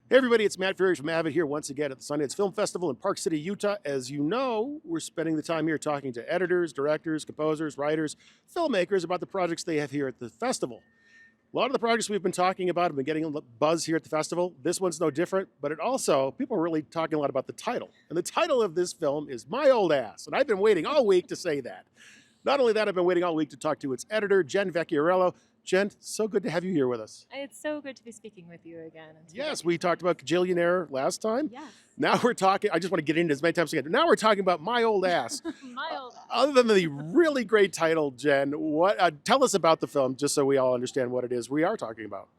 Hey everybody, it's Matt Ferry from Avid here once again at the Sundance Film Festival in Park City, Utah. As you know, we're spending the time here talking to editors, directors, composers, writers, filmmakers about the projects they have here at the festival. A lot of the projects we've been talking about have been getting a buzz here at the festival. This one's no different, but it also, people are really talking a lot about the title. And the title of this film is My Old Ass, and I've been waiting all week to say that. Not only that, I've been waiting all week to talk to its editor, Jen Vecchiarello. Jen, so good to have you here with us. It's so good to be speaking with you again. Yes, we talked about Cajillionaire last time. Yes. Now we're talking, I just want to get into as many times as I can. Now we're talking about My Old Ass. My old ass. Other than the really great title, Jen, tell us about the film, just so we all understand what it is we are talking about.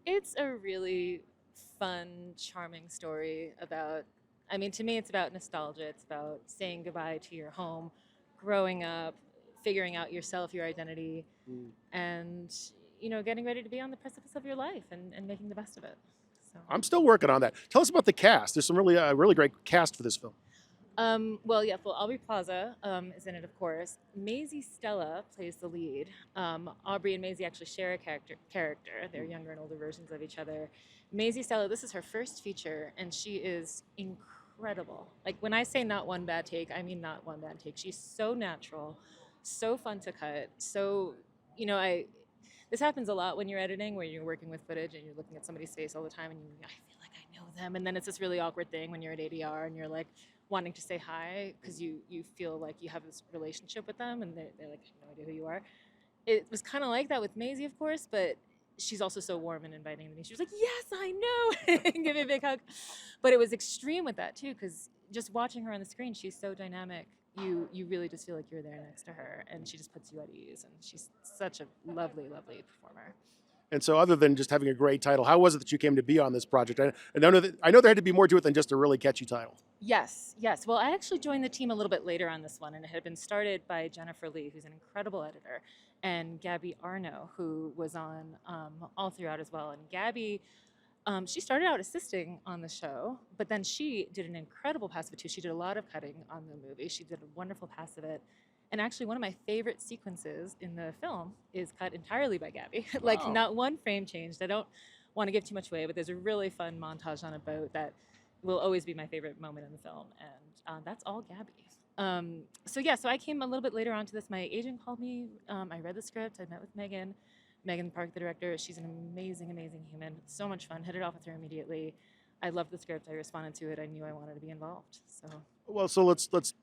It's a really fun, charming story about, to me, it's about nostalgia. It's about saying goodbye to your home, growing up, figuring out yourself, your identity, and getting ready to be on the precipice of your life and making the best of it. So. I'm still working on that. Tell us about the cast. There's some really great cast for this film. Aubrey Plaza is in it, of course. Maisie Stella plays the lead. Aubrey and Maisie actually share a character. They're younger and older versions of each other. Maisie Stella, this is her first feature, and she is incredible. Like, when I say not one bad take, I mean not one bad take. She's so natural, so fun to cut, so, this happens a lot when you're editing, where you're working with footage and you're looking at somebody's face all the time and I feel like I know them. And then it's this really awkward thing when you're at ADR and you're like wanting to say hi because you feel like you have this relationship with them and they're like, I have no idea who you are. It was kind of like that with Maisie, of course, but she's also so warm and inviting to me. She was like, yes, I know, and give me a big hug. But it was extreme with that too, because just watching her on the screen, she's so dynamic. You really just feel like you're there next to her, and she just puts you at ease, and she's such a lovely, lovely performer. And so, other than just having a great title, how was it that you came to be on this project? I know there had to be more to it than just a really catchy title. Yes. Well, I actually joined the team a little bit later on this one, and it had been started by Jennifer Lee, who's an incredible editor, and Gabby Arno, who was on all throughout as well. And Gabby, she started out assisting on the show, but then she did an incredible pass of it too. She did a lot of cutting on the movie. She did a wonderful pass of it. And actually, one of my favorite sequences in the film is cut entirely by Gabby. Like, Wow. not one frame changed. I don't want to give too much away, but there's a really fun montage on a boat that will always be my favorite moment in the film. And that's all Gabby. So I came a little bit later on to this. My agent called me. I read the script. I met with Megan Park, the director. She's an amazing, amazing human. So much fun. Hit it off with her immediately. I loved the script. I responded to it. I knew I wanted to be involved. So let's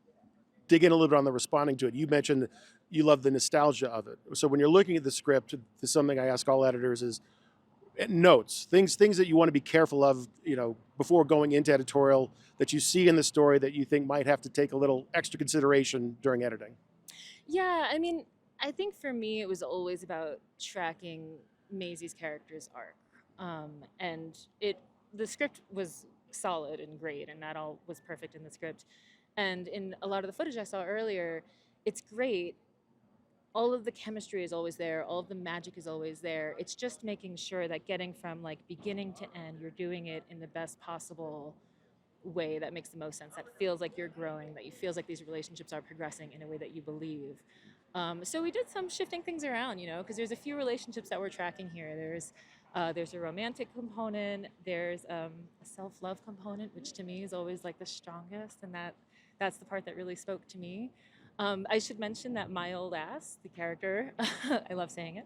dig in a little bit on the responding to it. You mentioned you love the nostalgia of it. So when you're looking at the script, something I ask all editors is notes, things that you want to be careful of, before going into editorial, that you see in the story that you think might have to take a little extra consideration during editing. Yeah, I think for me, it was always about tracking Maisie's character's arc. And the script was solid and great, and that all was perfect in the script. And in a lot of the footage I saw earlier, it's great. All of the chemistry is always there. All of the magic is always there. It's just making sure that getting from like beginning to end, you're doing it in the best possible way that makes the most sense, that feels like you're growing, that you feels like these relationships are progressing in a way that you believe. So we did some shifting things around, because there's a few relationships that we're tracking here. There's a romantic component, there's a self-love component, which to me is always like the strongest, and that's the part that really spoke to me. I should mention that my old ass, the character, I love saying it,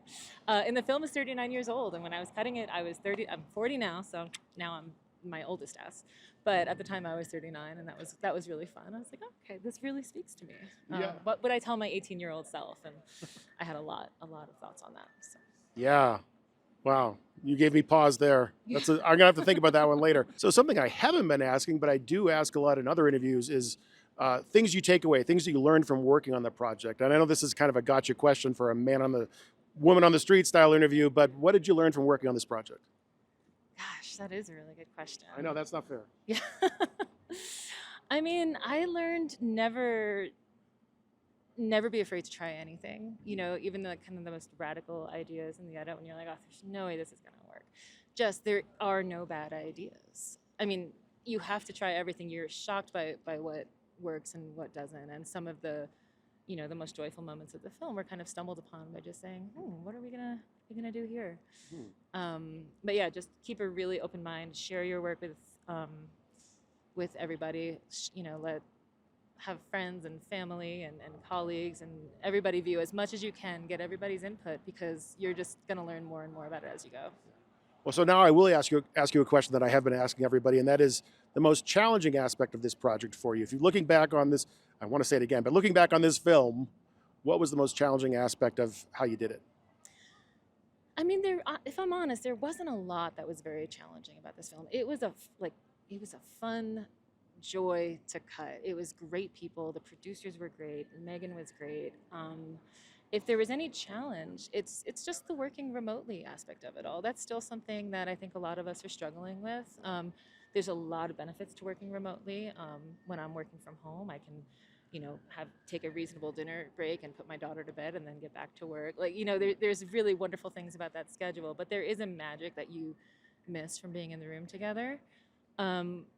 in the film is 39 years old, and when I was cutting it, I was 30. I'm 40 now, so now I'm my oldest ass. But at the time I was 39, and that was really fun. I was like, okay, this really speaks to me. Yeah. What would I tell my 18-year-old self? And I had a lot of thoughts on that. So. Yeah. Wow. You gave me pause there. I'm going to have to think about that one later. So something I haven't been asking, but I do ask a lot in other interviews is things you take away, things that you learned from working on the project. And I know this is kind of a gotcha question for a woman on the street style interview, but what did you learn from working on this project? Gosh, that is a really good question. I know, that's not fair. Yeah. I learned never be afraid to try anything, even the kind of the most radical ideas in the edit when you're like, oh, there's no way this is going to work. Just, there are no bad ideas. You have to try everything. You're shocked by what works and what doesn't. And some of the, the most joyful moments of the film were kind of stumbled upon by just saying, what are we going to you gonna do here? Hmm. But yeah, just keep a really open mind. Share your work with everybody. Have friends and family and colleagues and everybody view as much as you can. Get everybody's input because you're just gonna learn more and more about it as you go. Well, so now I will ask you a question that I have been asking everybody, and that is the most challenging aspect of this project for you. If you're looking back on this, I want to say it again, but looking back on this film, what was the most challenging aspect of how you did it? I mean, if I'm honest, there wasn't a lot that was very challenging about this film. It was a fun joy to cut. It was great people. The producers were great. Megan was great. If there was any challenge, it's just the working remotely aspect of it all. That's still something that I think a lot of us are struggling with. There's a lot of benefits to working remotely. When I'm working from home, I can, take a reasonable dinner break and put my daughter to bed and then get back to work. There's really wonderful things about that schedule, but there is a magic that you miss from being in the room together,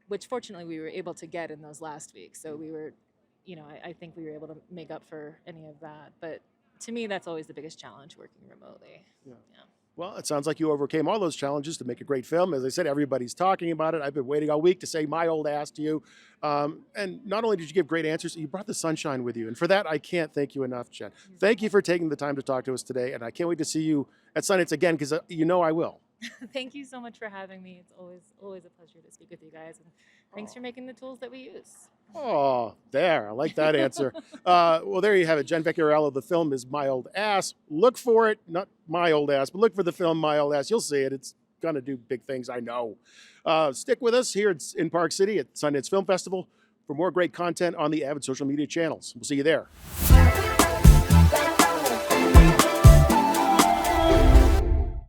which fortunately we were able to get in those last weeks. So we were, I think we were able to make up for any of that. But to me, that's always the biggest challenge working remotely. Yeah. Yeah. Well, it sounds like you overcame all those challenges to make a great film. As I said, everybody's talking about it. I've been waiting all week to say my old ass to you. And not only did you give great answers, you brought the sunshine with you. And for that, I can't thank you enough, Jen. Thank you for taking the time to talk to us today. And I can't wait to see you at Sundance again, because you know I will. Thank you so much for having me. It's always a pleasure to speak with you guys. And thanks for making the tools that we use. Oh, there. I like that answer. Well, there you have it. Jen Vecchiarello. The film is My Old Ass. Look for it. Not My Old Ass, but look for the film My Old Ass. You'll see it. It's going to do big things, I know. Stick with us here in Park City at Sundance Film Festival for more great content on the Avid social media channels. We'll see you there.